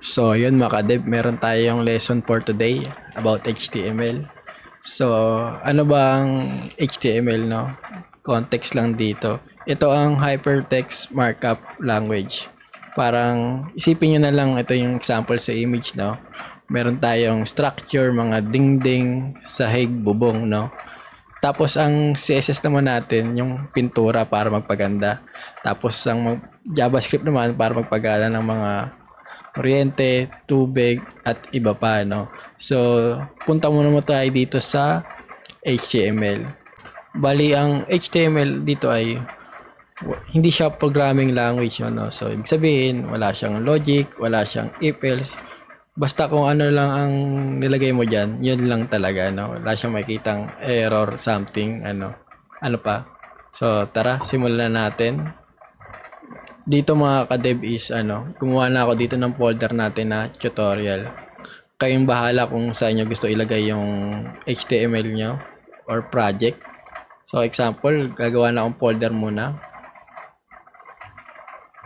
So, yun mga ka-dev, meron tayong lesson for today about HTML. So, ano ba ang HTML, no? Context lang dito. Ito ang Hypertext Markup Language. Parang isipin nyo na lang ito yung example sa image, no? Meron tayong structure, mga dingding, sahig, bubong, no? Tapos ang CSS naman natin, yung pintura para magpaganda. Tapos ang JavaScript naman para magpagana ng mga kuryente, tubig, at iba pa, no? So, punta muna mo tayo dito sa HTML. Bali, ang HTML dito ay hindi siya programming language, no? So, ibig sabihin, wala siyang logic, wala siyang if-else. Basta kung ano lang ang nilagay mo dyan, yun lang talaga, no? Wala siyang makitang error, something, ano pa. So, tara, simulan natin. Dito mga ka-dev is gumawa na ako dito ng folder natin na tutorial. Kayong bahala kung saan nyo gusto ilagay yung HTML nyo or project. So example, gagawa na akong folder muna.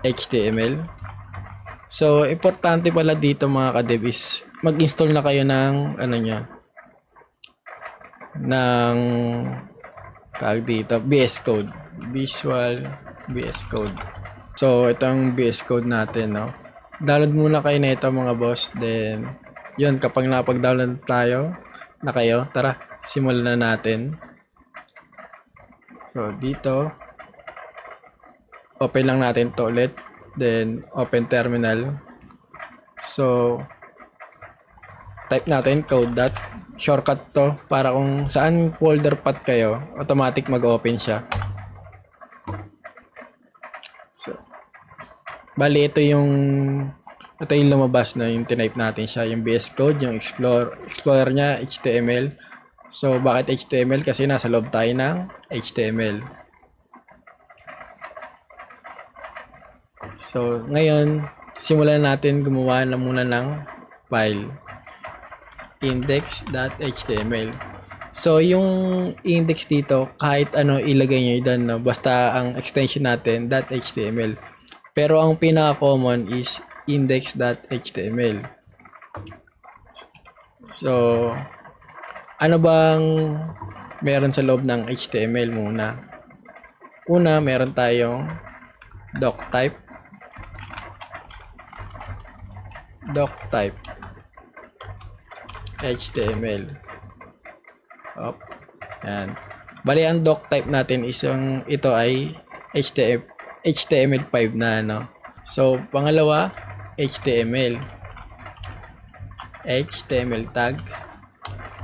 HTML. So importante pala dito mga ka-dev is mag-install na kayo ng ng tawag dito, VS Code. Visual VS Code. So, ito ang VS Code natin, no? Download muna kayo na ito mga boss. Then, yun, kapag napag-download na kayo, tara, simulan na natin. So, dito, open lang natin to ulit. Then, open terminal. So, type natin code dot. Shortcut to para kung saan folder path kayo, automatic mag-open siya. So, bali ito yung lumabas na yung tinype natin siya, yung VS Code, yung Explorer niya, HTML. So, bakit HTML? Kasi nasa loob tayo ng HTML. So, ngayon, simulan natin gumawa na muna ng file. Index.html. So, yung index dito, kahit ano ilagay nyo dyan, no? Basta ang extension natin, .html. Pero ang pinaka-common is index.html. So, ano bang meron sa loob ng HTML muna? Una, meron tayong doctype. Doctype HTML. Op. Yan. Bali, ang doctype natin is yung ito ay HTML5 na, no? So, pangalawa, HTML tag.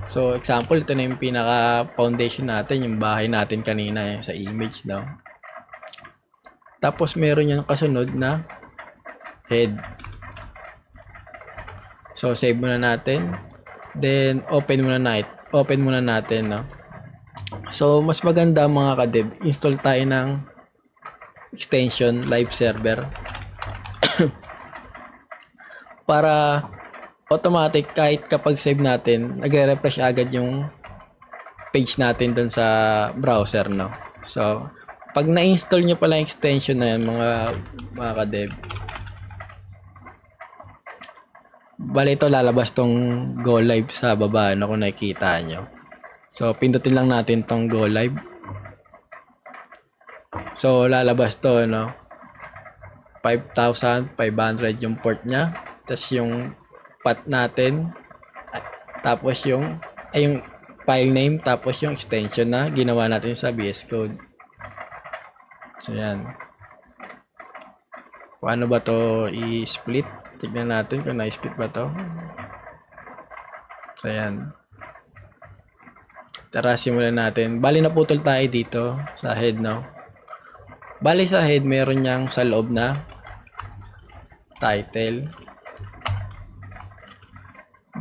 So, example, ito na yung pinaka foundation natin, yung bahay natin kanina sa image, no? Tapos, meron yung kasunod na head. So, save muna natin. Then, open muna natin, no? So, mas maganda mga ka-dev, install tayo ng extension live server para automatic kahit kapag save natin, nagre-refresh agad yung page natin dun sa browser, no? So, pag na-install nyo pala yung extension na yan, mga ka-dev, bali ito lalabas tong go live sa baba, no, kung nakikita nyo. So, pindutin lang natin tong go live. So, lalabas to, no? 5,500 yung port niya. Tapos yung path natin. Tapos yung file name. Tapos yung extension na ginawa natin sa VS Code. So, yan. Paano ba to i-split? Tignan natin kung na-split ba to. So, yan. Tara, simulan natin. Bali, naputol tayo dito sa head, no? Bali, sa head, meron niyang sa loob na title.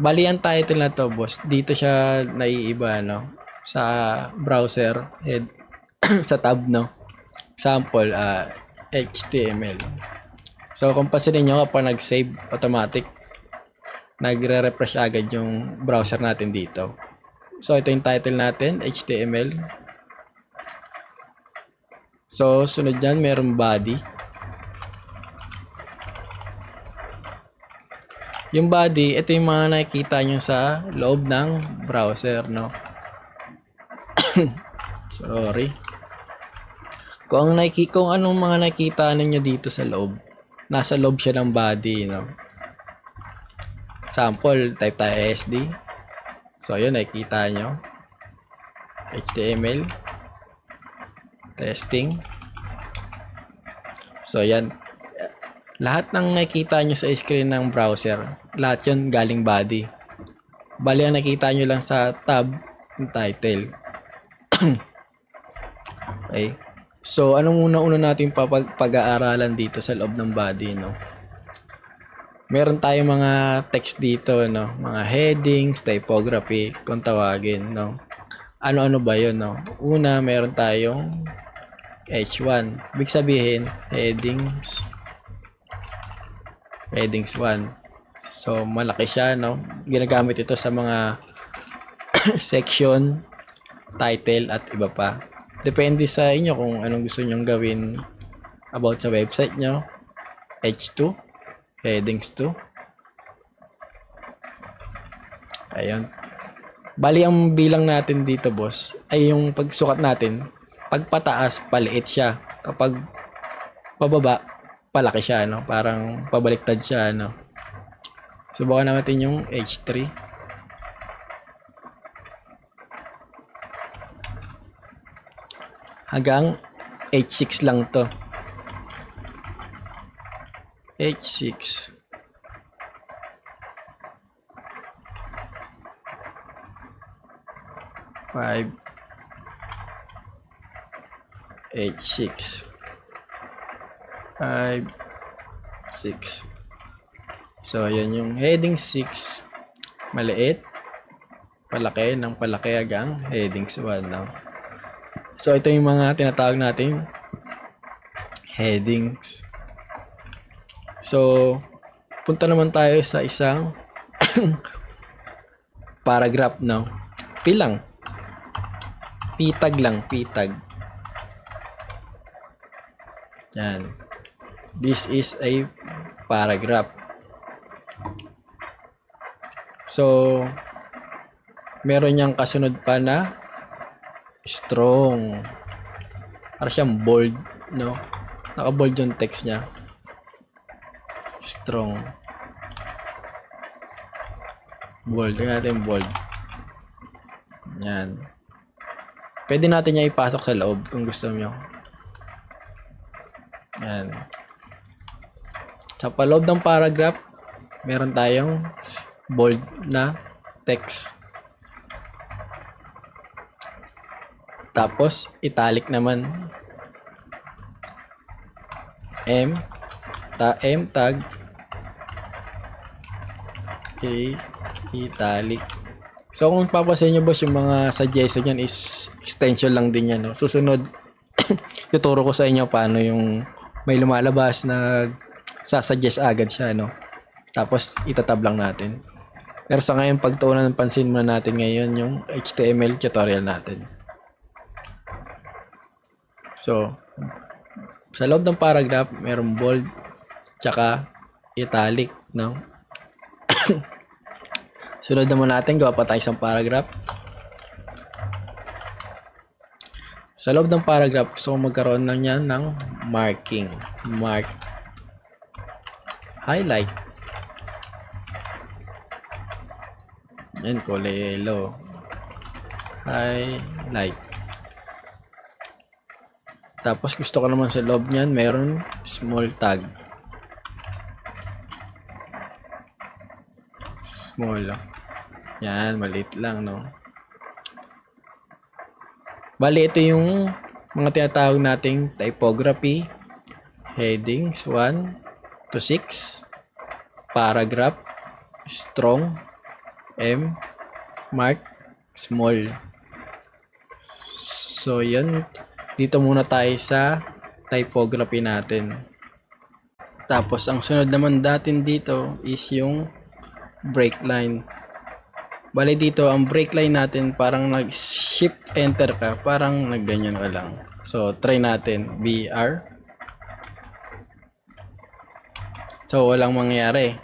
Bali, ang title na to, boss, dito siya naiiba, no? Sa browser head, sa tab, no? Example, HTML. So, kung pansinin nyo, kapag nag-save, automatic, nagre-refresh agad yung browser natin dito. So, ito yung title natin, HTML. So, sunod dyan, meron body. Yung body, ito yung mga nakikita nyo sa loob ng browser, no? Sorry. Kung anong mga nakita ninyo dito sa loob, nasa loob siya ng body, no? Sample, type tayo SD. So, yun, nakikita nyo. HTML. Testing. So, yan. Lahat ng nakikita nyo sa screen ng browser, lahat yun galing body. Bali, ang nakita nyo lang sa tab, yung title. Okay. So, anong una natin pag-aaralan dito sa loob ng body, no? Meron tayong mga text dito, no? Mga headings, typography, kung tawagin, no? Ano-ano ba yun, no? Una, meron tayong H1. Ibig sabihin, headings 1. So, malaki siya, no? Ginagamit ito sa mga section, title, at iba pa. Depende sa inyo kung anong gusto nyong gawin about sa website nyo. H2, headings 2. Ayun. Bali, ang bilang natin dito, boss, ay yung pagsukat natin, pag pataas, paliit siya. Kapag pababa, palaki siya, no? Parang pabaliktad siya, no? Subukan natin yung H3. Hanggang H6 lang to. H6. H6. 5, 6. So, yan yung heading 6. Maliit. Palaki ng palaki hanggang headings 1. No? So, ito yung mga tinatawag natin headings. So, punta naman tayo sa isang paragraph, no? Pilang. Pitag lang, pitag. Yan. This is a paragraph. So, meron niyang kasunod pa na strong. Para siyang bold, no? Naka-bold yung text niya. Strong. Bold. Tingnan natin bold. Yan. Pwede natin niya ipasok sa loob kung gusto niyo. Yan. Sa paloob ng paragraph, meron tayong bold na text. Tapos, italic naman. M tag italic. So, kung papasin nyo, boss, yung mga suggestion yan is extension lang din yan. No? Susunod, tuturo ko sa inyo paano yung may lumalabas na sasuggest agad siya. No? Tapos, itatab lang natin. Pero sa ngayon, pagtuunan ng pansin muna natin ngayon yung HTML tutorial natin. So, sa loob ng paragraph, mayroong bold, tsaka italic, no? Sunod naman natin, gawa pa tayo isang paragraph. Sa loob ng paragraph, gusto ko magkaroon lang yan ng marking. Mark. Highlight. Yan, kulay yellow. Highlight. Tapos gusto ko naman sa loob niyan, meron small tag. Small. Yan, maliit lang, no? Bali, ito yung mga tinatawag nating typography, headings 1 to 6, paragraph, strong, M, mark, small. So, yan. Dito muna tayo sa typography natin. Tapos, ang sunod naman natin dito is yung break line. Bali dito, ang break line natin, parang nag-shift enter ka, parang nagganyan ka lang. So, try natin. BR. So, walang mangyari.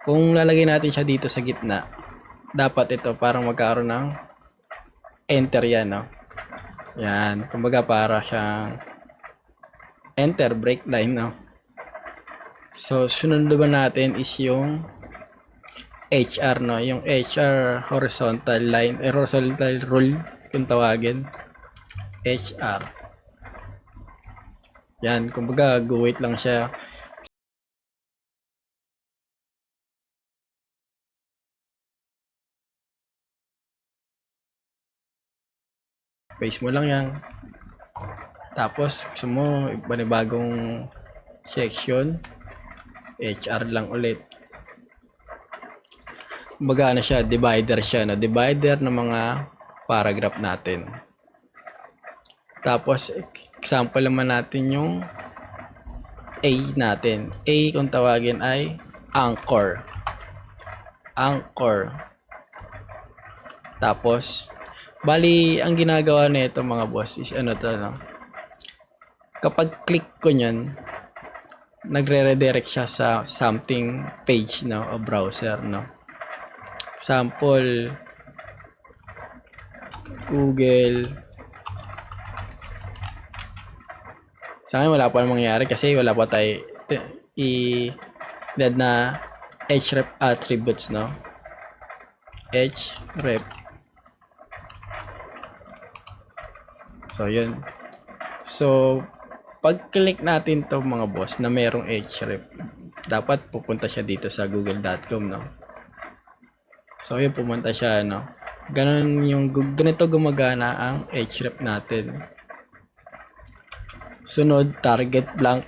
Kung lalagay natin siya dito sa gitna, dapat ito parang magkaroon ng enter yan, no? Yan, kumbaga para siyang enter break line, no? So, sunod naman natin is yung HR, no? Yung HR horizontal line, horizontal rule, yung tawagin. HR. Yan, kumbaga, go wait lang siya. Paste mo lang yan. Tapos, gusto mo, panibagong section, HR lang ulit. Kumbaga, ano siya, divider siya, no? Divider ng mga paragraph natin. Tapos, example naman natin yung A natin. A kung tawagin ay anchor. Anchor. Tapos, bali, ang ginagawa nito mga boss is ano to, no? Kapag click ko nyan, nagre-redirect siya sa something page, no? O browser, no? Example, Google. Sa akin, wala pa mangyayari kasi wala pa tayo i-dead na href attributes, no? Href. So, yun. So, pag-click natin to mga boss na merong href, dapat pupunta siya dito sa google.com, no? So, yun, pumunta siya, no? Ganito gumagana ang href natin. Sunod, target blank.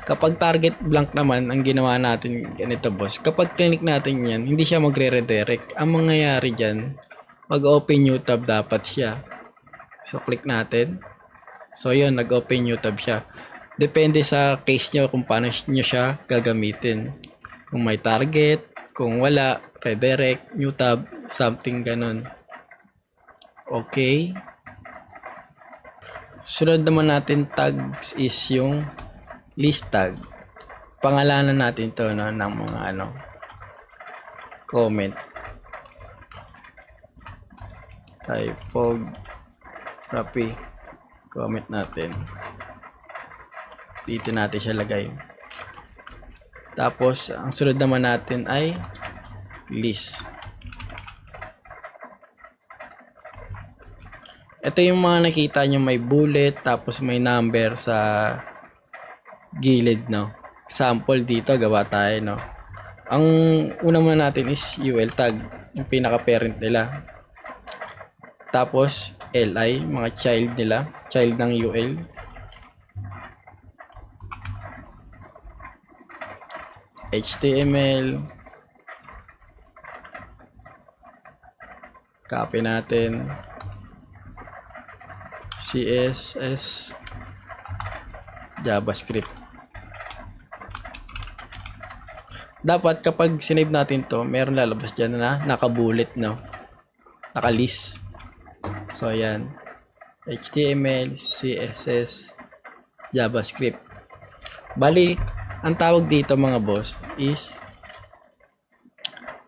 Kapag target blank naman, ang ginawa natin ganito, boss. Kapag click natin yan, hindi siya magre-redirect. Ang mangyayari dyan, mag-open new tab dapat siya. So, click natin. So, yun, nag-open new tab siya. Depende sa case nyo kung paano nyo siya gagamitin. Kung may target, kung wala, redirect, new tab, something ganun. Okay. Sunod naman natin tags is yung list tag. Pangalanan natin to, no, ng mga comment. Typography. Comment natin. Dito natin siya lagay. Tapos, ang sunod naman natin ay list. Ito yung mga nakita nyo may bullet, tapos may number sa gilid, no? Example dito, gawa tayo, no? Ang una muna natin is UL tag, yung pinaka-parent nila. Tapos, LI, mga child nila, child ng UL. HTML. Copy natin. CSS. JavaScript. Dapat kapag sinave natin to, meron lalabas dyan na naka-bullet, no? Naka-list. So, yan. HTML, CSS, JavaScript. Bali, ang tawag dito mga boss is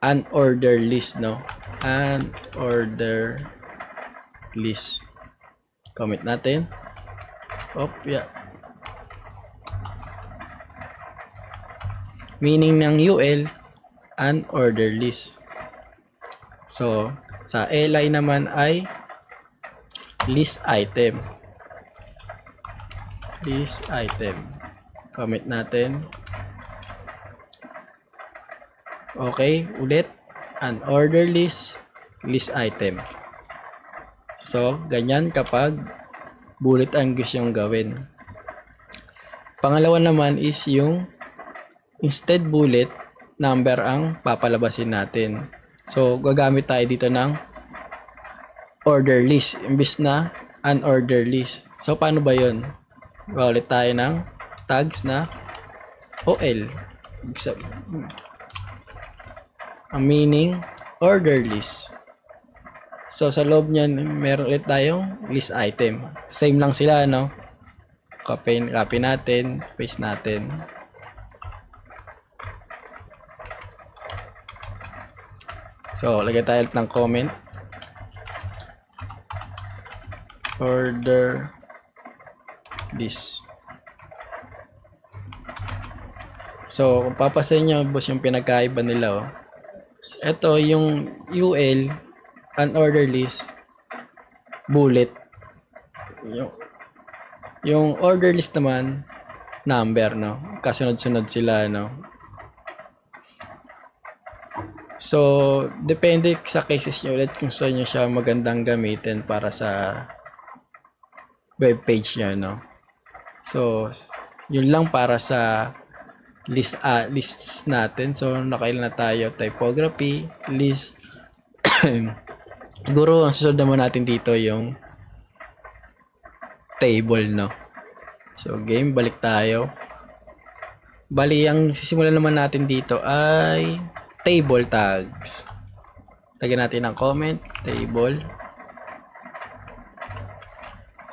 unordered list, no? Unordered list. Comment natin. Yeah. Meaning ng UL, unordered list. So, sa LI naman ay list item. List item. Comment natin. Okay, ulit. Unordered list, list item. So, ganyan kapag bullet ang gusto yung gawin. Pangalawa naman is yung instead bullet, number ang papalabasin natin. So, gagamit tayo dito ng order list imbis na unordered list. So, paano ba yun? Ulit tayo ng tags na OL. Ang meaning, order list. So, sa loob niyan, meron ulit tayong list item. Same lang sila, no? Copy natin, paste natin. So, lagyan tayo ng comment. Order this. So, kung papasin nyo, boss, yung pinagkaiba nila, oh. Ito, yung UL, unorder list, bullet. Yung order list naman, number, no? Kasunod-sunod sila, no? So, depende sa cases nyo ulit kung saan nyo siya magandang gamitin para sa web page nyo, no? So, yun lang para sa lists natin. So, nakailan na tayo? Typography, list. Siguro, ang susunod naman natin dito yung table, no? So, game, balik tayo. Bali, ang sisimulan naman natin dito ay table tags. Lagyan natin ng comment, table.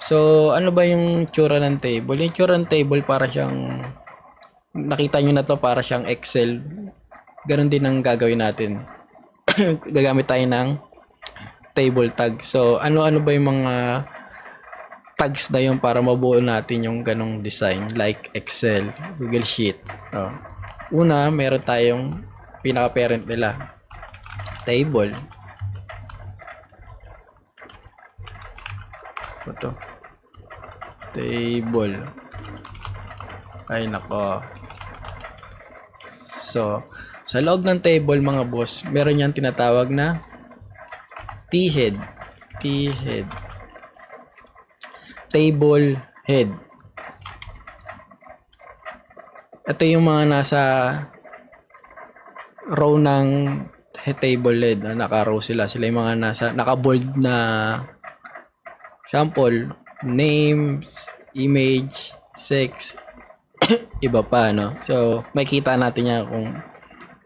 So, ano ba yung tsura ng table? Yung tsura ng table para siyang, nakita nyo na to, para siyang Excel. Ganon din ang gagawin natin. Gagamit tayo ng table tag. So, ano-ano ba yung mga tags na yun para mabuo natin yung ganong design, like Excel, Google Sheet. Oh. Una, meron tayong pinaka-parent nila, table. Ito, table. Ay nako. So, sa loob ng table, mga boss, meron yan tinatawag na T-head. T-head. Table head. Ito yung mga nasa row ng table head. Naka-row sila. Sila yung mga nasa naka-bold na sample, name, image, sex, iba pa, no? So, makikita natin yan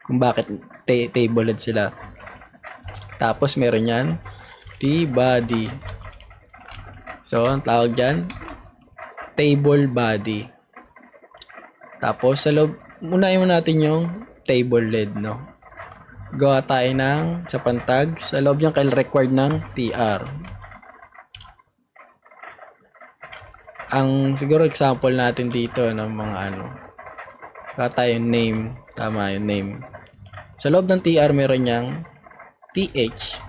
kung bakit table head sila. Tapos meron yan T-body. So, ang tawag dyan, table body. Tapos, sa loob, unahin mo natin yung table head, no? Gawa tayo ng sa pantag. Sa loob niyan, kailangan required ng TR. Ang siguro example natin dito ng mga gawa tayo name. Tama yung name. Sa loob ng TR, meron niyang TH.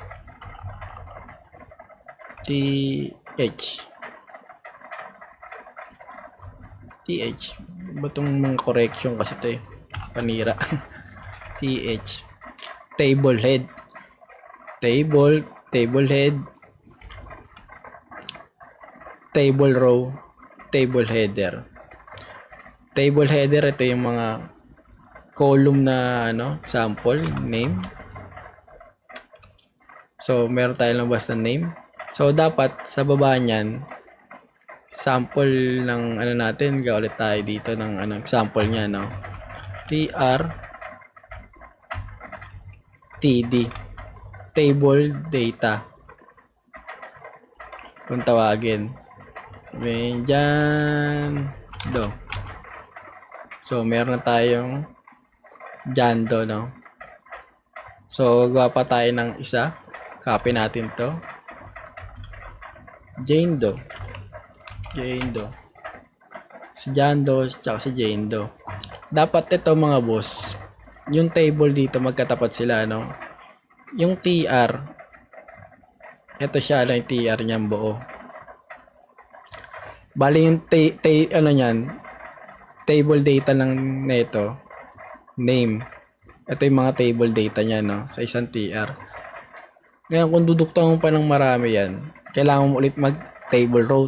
TH. Ba itong mga correction kasi ito panira. TH. Table head. Table head. Table row. Table header. Table header, ito yung mga column na sample, name. So, meron tayong labas na name. So, dapat sa baba niyan, sample ng natin, gawa ulit tayo dito ng example niya, no? TR TD table data kung tawagin. Dyan do. So, meron na tayong Jando, no? So, gawa pa tayo ng isa. Copy natin to. Jane Do. Si Jando, tsaka si Jane Do. Dapat ito, mga boss, yung table dito magkatapat sila, no? Yung TR, ito siya lang yung TR niyang buo. Bali yung niyan, table data lang nito, name. Ito yung mga table data niya, no, sa isang TR. Ngayon, kung duduktan mo pa ng marami yan, kailangan mo ulit mag table row.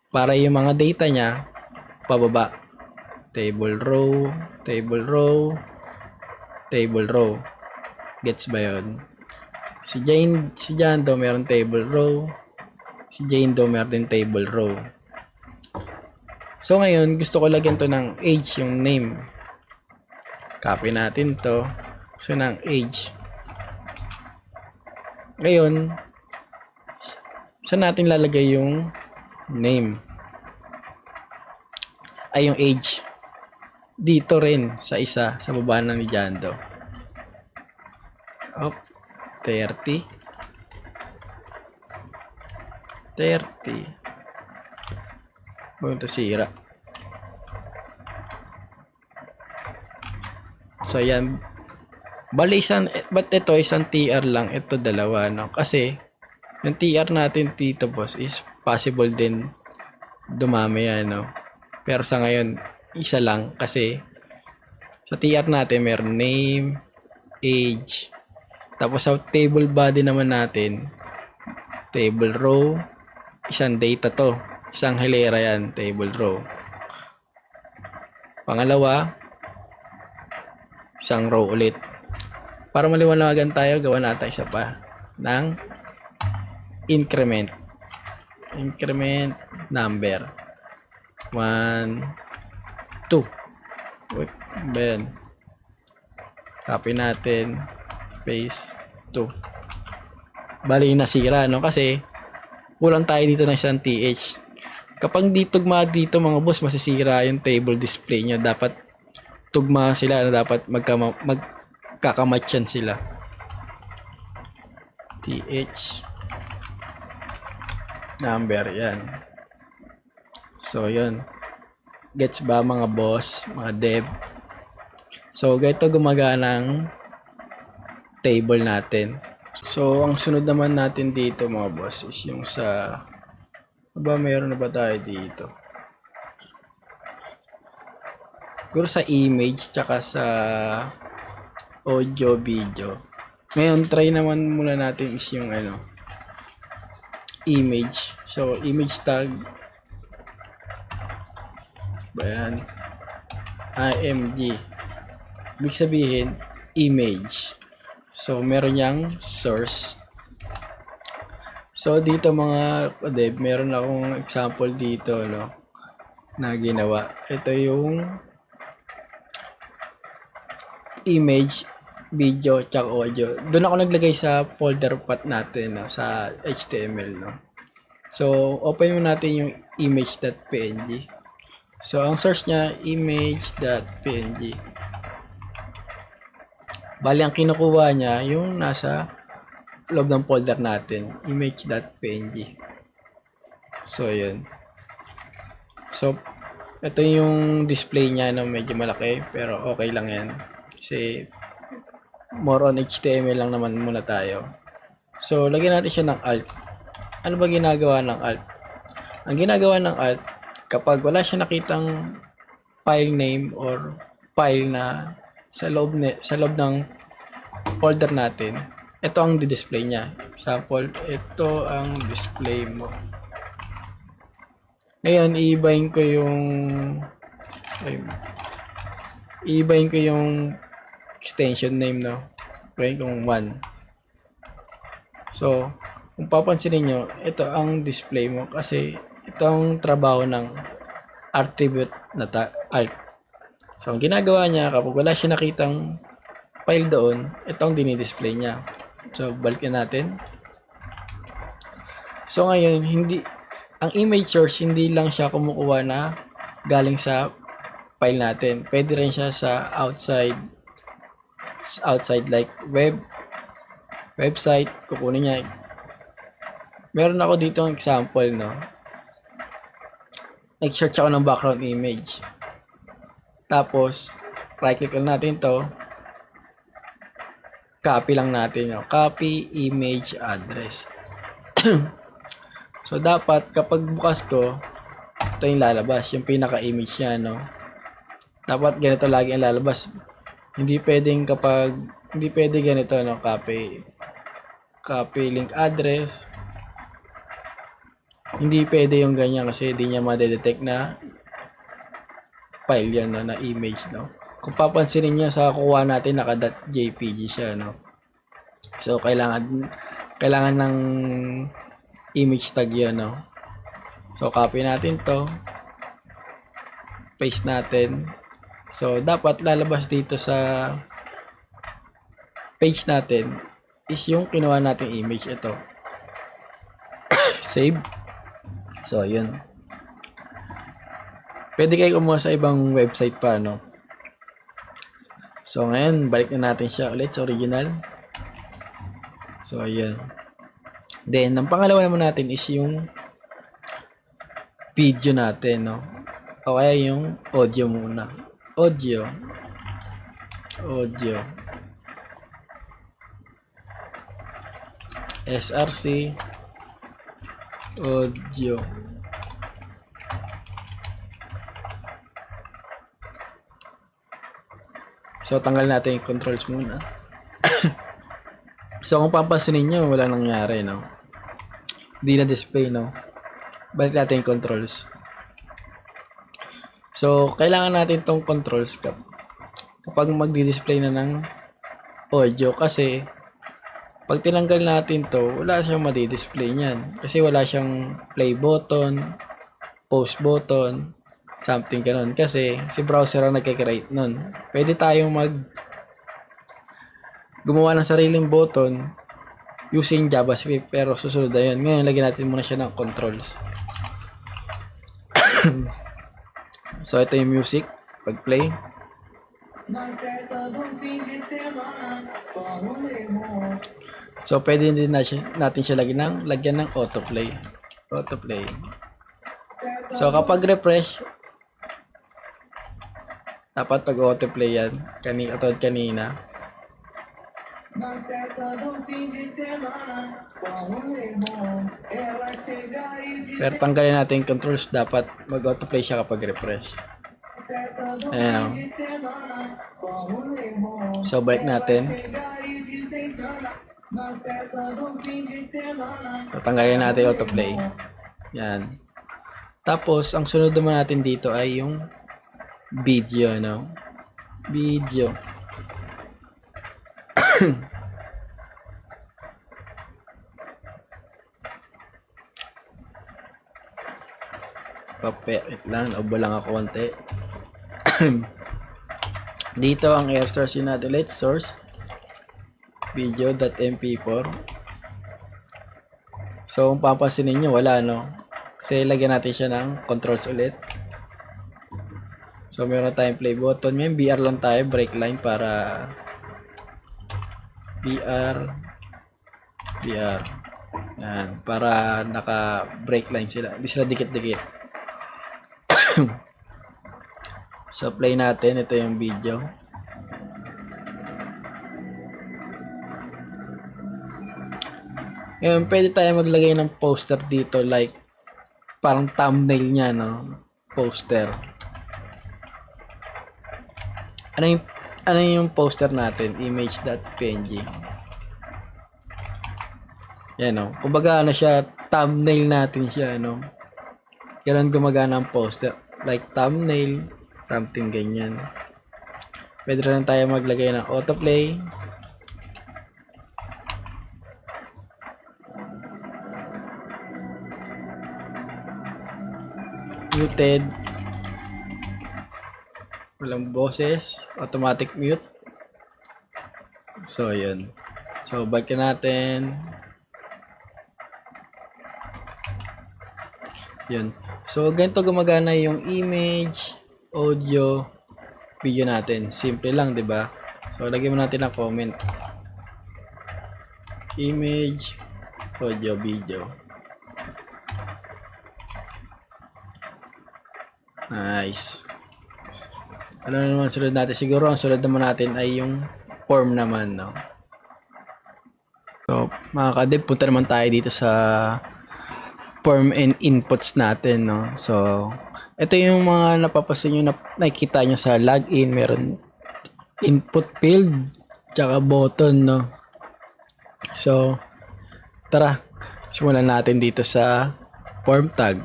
Para yung mga data niya, pababa. Table row. Gets ba yun? Si Jan Do meron table row. Si Jane Do meron din table row. So ngayon, gusto ko lagyan to ng age, yung name. Copy natin to. So ng age. Ngayon, saan natin lalagay yung name? Ay, yung age. Dito rin sa isa, sa baba ng ni Jando. Oh, 30. 30. Oh, ito sira. So, yan. Bali, ba't ito isang TR lang? Ito dalawa, no? Kasi, yung TR natin dito, boss, is possible din dumami yan, no? Pero sa ngayon, isa lang kasi sa TR natin meron name, age, tapos sa table body naman natin, table row, isang data to, isang hilera yan, table row. Pangalawa, isang row ulit. Para maliwanagan tayo, gawa natin isa pa ng increment. Increment number. 1, 2. Wait, ba yan? Copy natin. Paste 2. Bali nasira, no? Kasi kulang tayo dito ng isang TH. Kapag di tugma dito mga boss, masisira yung table display nyo. Dapat tugma sila, no? Dapat magkakamatchan sila. TH number, yan. So, yun. Gets ba mga boss, mga dev? So, ganito gumagana ang table natin. So, ang sunod naman natin dito mga boss is yung sa... mayroon na ba tayo dito? Siguro sa image, tsaka sa audio, video. Ngayon, try naman muna natin is yung image. So, image tag. Bayan. IMG. Ibig sabihin, image. So, meron yang source. So, dito mga dev, meron akong example dito, no, na ginawa. Ito yung image, video, tsaka audio. Doon ako naglagay sa folder path natin, no, sa HTML, no. So, open mo natin yung image.png. So, ang source niya, image.png. Bali, ang kinukuha niya, yung nasa loob ng folder natin, image.png. So, yun. So, ito yung display niya, no, medyo malaki, pero okay lang yan. Kasi, more on HTML lang naman muna tayo. So, lagyan natin siya ng alt. Ano ba ginagawa ng alt? Ang ginagawa ng alt, kapag wala siya nakitang file name or file na sa loob ng folder natin, ito ang di-display niya. Example, ito ang display mo. Ngayon, i-ibahin ko yung extension name, no? Okay, kung 1. So, kung papansinin nyo, ito ang display mo kasi ito ang trabaho ng attribute na alt. So, ang ginagawa niya, kapag wala siya nakitang file doon, ito ang dinidisplay niya. So, balikan natin. So, ngayon, ang image source, hindi lang siya kumukuha na galing sa file natin. Pwede rin siya sa outside like website, kukunin niya. Meron ako dito ang example, no. Nag-search ako ng background image. Tapos, right-click lang natin to. Copy lang natin, no. Copy image address. So, dapat kapag bukas ko, ito yung lalabas, yung pinaka-image niya, no. Dapat ganito lagi ang lalabas. Hindi pwede ganito, no. Copy link address. Hindi pwede yung ganyan kasi hindi niya ma-detect na file yan, no, na image, no. Kung papansinin niya sa kuha natin naka.jpg siya, no. So kailangan ng image tag yan, no. So copy natin to, paste natin. So dapat lalabas dito sa page natin is yung kinuha nating image, ito. Save. So, yun. Pwede kayo kumuha sa ibang website pa, no? So, ngayon, balik na natin siya ulit sa original. So, ayan. Then, ang pangalawa naman natin is yung video natin, no? O kaya yung audio muna. Audio. SRC. Audio. So, tanggal natin yung controls muna. So, kung papansinin nyo, wala nangyari, no? Hindi na display, no? Balik natin yung controls. So, kailangan natin tong controls kapag magdi-display na ng audio kasi pag tinanggal natin to, wala siyang madi-display niyan. Kasi wala siyang play button, pause button, something ganun. Kasi si browser ang nagkakreate nun. Pwede tayong gumawa ng sariling button using JavaScript pero susunod na yun. Ngayon, lagyan natin muna siya ng controls. So, ito yung music. Pag-play. So, pwede din natin siya lagyan ng autoplay. So, kapag refresh, dapat pag-autoplay yan. Katulad kanina. Pero tanggalin natin yung controls, dapat mag-autoplay siya kapag refresh. Ayan. So, balik natin. So, tanggalin natin yung autoplay. Yan. Tapos, ang sunod naman natin dito ay yung video, no? Video. Papait lang, naubo lang ako konti. Dito ang air source natin ulit, source video.mp4. So kung papansinin nyo, wala, no? Kasi lagyan natin siya ng controls ulit. So meron tayong play button, may BR lang tayo, break line para BR. Yan, para naka break line sila, hindi sila dikit-dikit. So play natin, ito yung video. Ngayon, pwede tayo maglagay ng poster dito, like parang thumbnail niya, no? Poster. Ano yung poster natin? Image.png. Yan, no? Kumbaga, ano siya, thumbnail natin siya, no? Ganun gumagana ang poster. Like thumbnail, something ganyan. Pwede rin tayo maglagay ng autoplay. Muted. Walang boses. Automatic mute. So, yun. So, back natin. Yun. So, ganito gumagana yung image, audio, video natin. Simple lang, di ba? So, lagyan mo natin ng comment. Image, audio, video. Nice. Ano naman sunod natin? Siguro ang sunod naman natin ay yung form naman, no? So, mga ka-dev, punta naman tayo dito sa form and inputs natin, no? So, ito yung mga napapasin nyo na nakikita nyo sa login. Meron input field, tsaka button, no? So, tara, simulan natin dito sa form tag.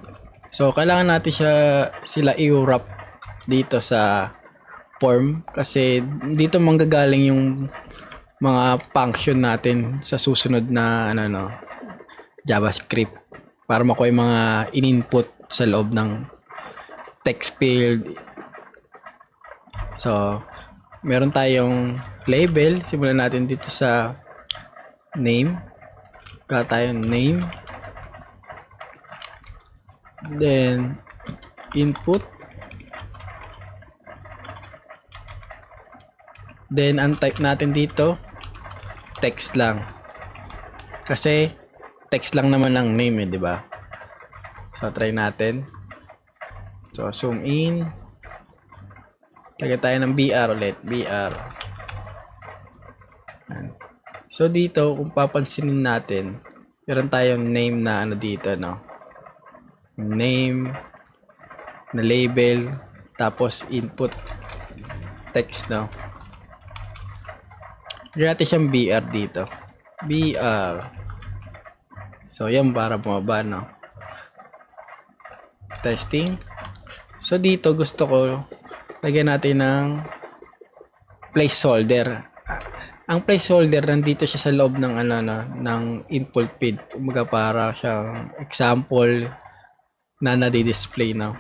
So, kailangan natin sila i-wrap dito sa form kasi dito manggagaling yung mga function natin sa susunod na JavaScript para makuha yung mga in-input sa loob ng text field. So, meron tayong label. Simulan natin dito sa name. Wala tayong name. Then, input. Then, ang type natin dito, text lang. Kasi text lang naman ang name, di ba? So try natin. So zoom in. Lagyan tayo ng BR ulit, BR. So dito, kung papansinin natin, meron tayong name na ano dito, no? Name, na label, tapos input text, no? Lagyan natin siyang BR dito. BR. So yan para bumaba, no? Testing. So dito gusto ko lagyan natin ng placeholder. Ang placeholder nandito siya sa loob ng ano no, ng input feed. Kumbaga para siyang example na nadi-display no.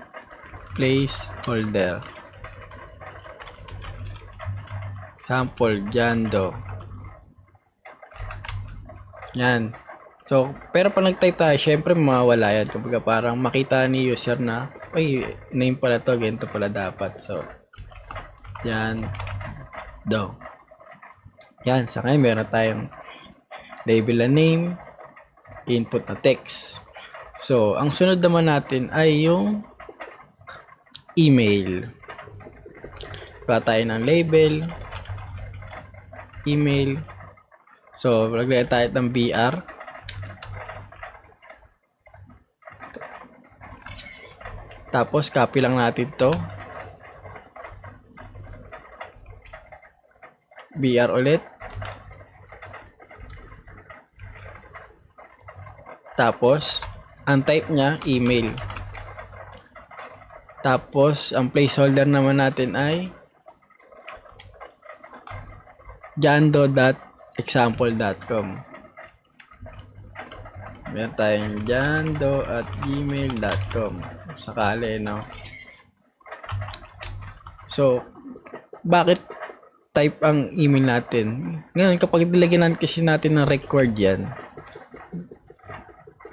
Placeholder. Sample Jando. Yan. So, pero pag nag-type tayo, syempre mawawala yan. Kumbaga parang makita ni user na, ay, name pala to, ganito pala dapat. So, yan. Do. Yan, sa ngayon meron tayong label na name, input na text. So, ang sunod naman natin ay yung email. Wala tayo ng label, email. So, maglagay tayo ng BR. Tapos, copy lang natin to. BR ulit. Tapos, ang type niya, email. Tapos, ang placeholder naman natin ay jando.example.com. Meron tayong jando@gmail.com. Sakali, no? So, bakit type ang email natin? Ngayon, kapag nilagyan kasi natin ng record yan,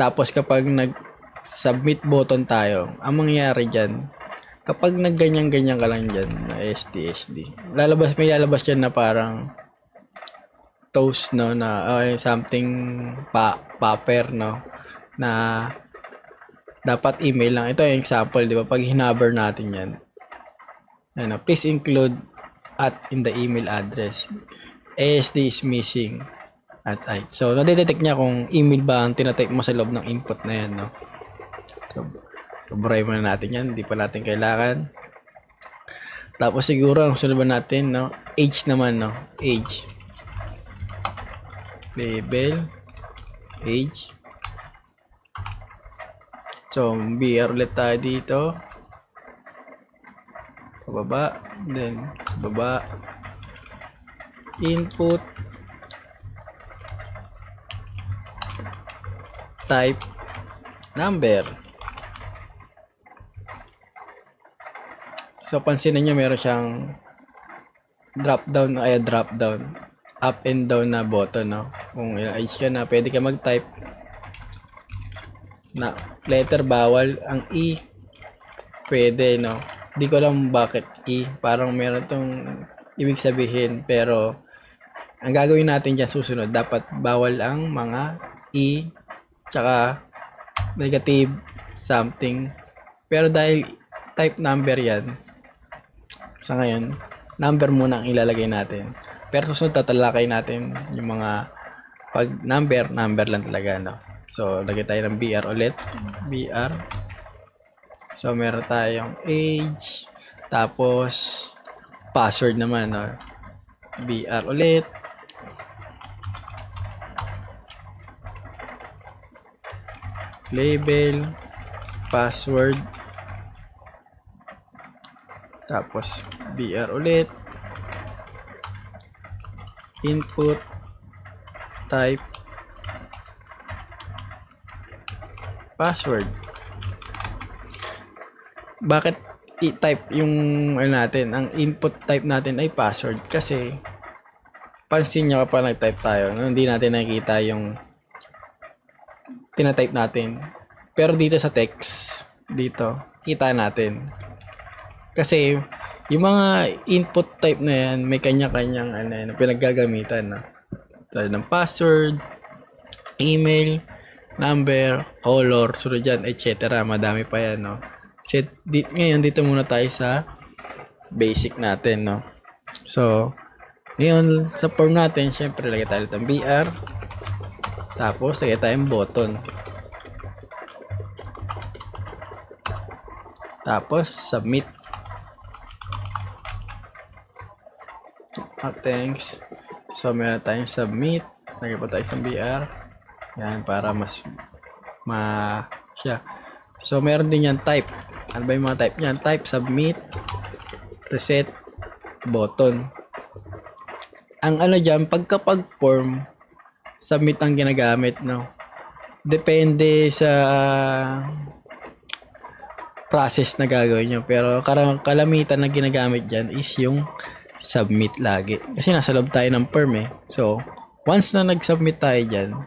tapos kapag nag-submit button tayo, ang mangyayari dyan, kapag nagganyan-ganyan ka lang dyan na STSD, may lalabas dyan na parang toast, no, na something paper, no, na dapat email lang. Ito yung example, di ba? Pag hinaber natin yan, ano, please include at in the email address. ASD is missing at I. So, nadidetect niya kung email ba ang tinatype mo sa loob ng input na yan, no? So, buray muna natin yan. Hindi pa natin kailangan. Tapos, siguro, ang sunod ba natin, no? Age naman, no? Age. Label. Age. So, BR ulit tayo dito. Pababa. Then, baba. Input. Type number. So pansinin niyo meron siyang drop down up and down na button, no? Kung ilang age ka na, pwede ka mag-type na letter, bawal ang E. Pwede, no? Di ko alam bakit E, parang meron tong ibig sabihin, pero ang gagawin natin diyan susunod, dapat bawal ang mga E tsaka negative something, pero dahil type number yan, sa ngayon number muna ang ilalagay natin, pero susunod tatalakay natin yung mga pag number lang talaga, no? So lagay tayo ng BR ulit, BR. So meron tayong age, tapos password naman, no? BR ulit. Label, password, tapos BR ulit, input, type, password. Bakit i-type yung ano natin, ang input type natin ay password? Kasi pansin nyo kapag nag-type tayo, no, hindi natin nakikita yung tina-type natin. Pero dito sa text, dito, kita natin. Kasi, yung mga input type na yan, may kanya-kanyang ano, pinaggagamitan. No? So, ng password, email, number, color, sunod dyan, etc. Madami pa yan, no? Ngayon, dito muna tayo sa basic natin, no? So, ngayon, sa form natin, syempre, lagay tayo ng BR. Tapos, lagay tayong button. Tapos, submit. Thanks. So, meron tayong submit. Lagay pa tayo sa BR. Yan, para mas siya. So, meron din yan type. Ano ba yung mga type niyan? Type, submit, reset, button. Ang ano dyan, pagkapag form, submit ang ginagamit, no? Depende sa process na gagawin nyo. Pero kalamitan na ginagamit dyan is yung submit lagi. Kasi nasa loob tayo ng form eh. So, once na nag-submit tayo dyan,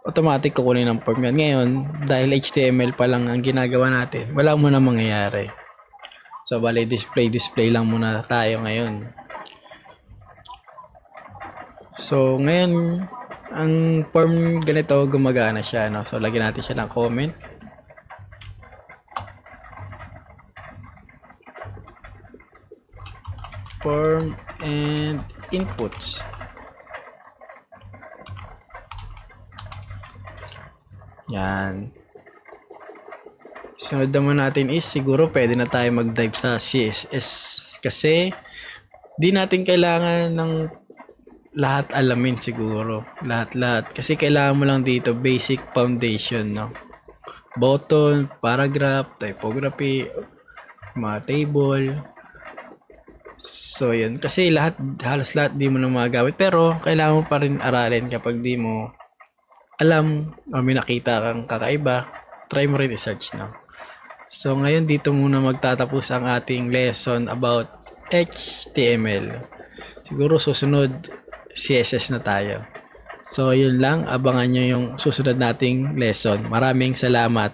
automatic kukunin ng form yan. Ngayon, dahil HTML pa lang ang ginagawa natin, wala muna mangyayari. So, bali display lang muna tayo ngayon. So, ngayon, ang form ganito, gumagana siya, no? So, lagyan natin siya ng comment. Form and inputs. Yan. Sunod naman natin is, siguro pwede na tayo mag-dive sa CSS. Kasi, di natin kailangan ng lahat alamin siguro. Lahat. Kasi kailangan mo lang dito basic foundation, no? Button, paragraph, typography, mga table. So, yun. Kasi halos lahat di mo na magagamit. Pero, kailangan mo pa rin aralin kapag di mo alam o may nakita kang kakaiba. Try mo rin i-search, no? So, ngayon dito muna magtatapos ang ating lesson about HTML. Siguro susunod CSS na tayo. So, yun lang. Abangan nyo yung susunod nating lesson. Maraming salamat.